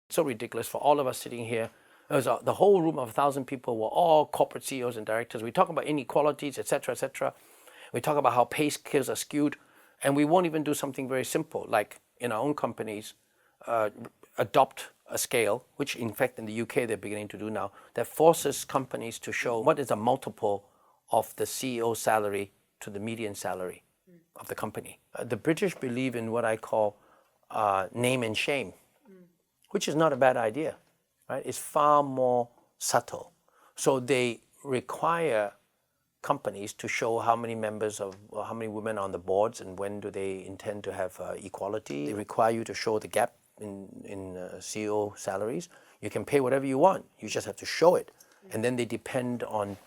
So ridiculous for all of us sitting here. The whole room of 1,000 people were all corporate CEOs and directors. We talk about inequalities, etc., etc. We talk about how pay scales are skewed, and we won't even do something very simple, like in our own companies, adopt a scale, which in fact in the UK they're beginning to do now, that forces companies to show what is a multiple of the CEO salary to the median salary of the company. The British believe in what I call name and shame, which is not a bad idea, right? It's far more subtle. So they require companies to show how many members of, or how many women are on the boards and when do they intend to have equality. They require you to show the gap in CEO salaries. You can pay whatever you want, you just have to show it. And then they depend on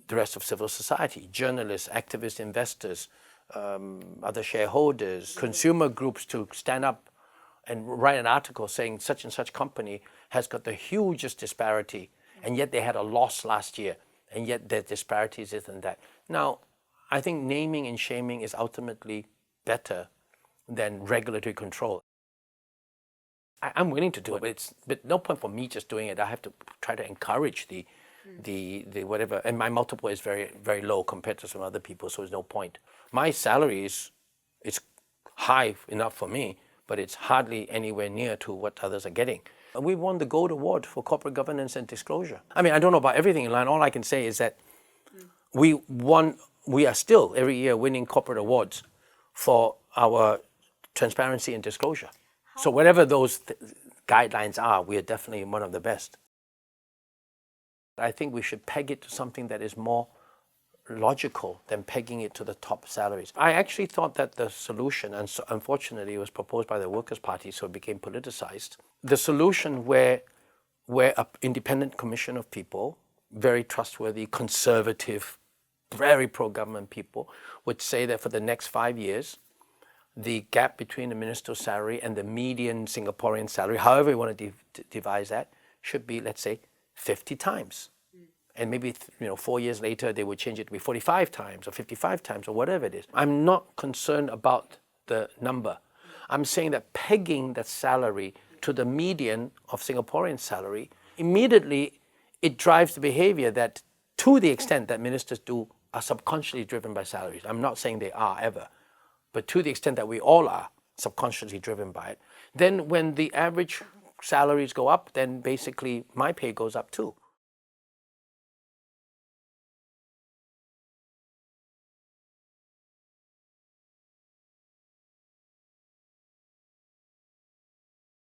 the rest of civil society, journalists, activists, investors, other shareholders, consumer groups to stand up and write an article saying such and such company has got the hugest disparity, and yet they had a loss last year, and yet their disparity is this and that. Now, I think naming and shaming is ultimately better than regulatory control. I'm willing to do it, but no point for me just doing it. I have to try to encourage the whatever, and my multiple is very, very low compared to some other people, so there's no point. My salary is high enough for me, but it's hardly anywhere near to what others are getting. We won the Gold Award for corporate governance and disclosure. I mean, I don't know about everything in line. All I can say is that we are still every year winning corporate awards for our transparency and disclosure. So whatever those guidelines are, we are definitely one of the best. I think we should peg it to something that is more logical than pegging it to the top salaries. I actually thought that the solution, and so unfortunately it was proposed by the Workers' Party, so it became politicized. The solution where an independent commission of people, very trustworthy, conservative, very pro-government people, would say that for the next 5 years, the gap between the minister's salary and the median Singaporean salary, however you want to devise that, should be, let's say, 50 times. And maybe 4 years later, they would change it to be 45 times or 55 times or whatever it is. I'm not concerned about the number. I'm saying that pegging that salary to the median of Singaporean salary, immediately it drives the behavior that, to the extent that ministers are subconsciously driven by salaries. I'm not saying they are ever, but to the extent that we all are subconsciously driven by it, then when the average salaries go up, then basically my pay goes up too.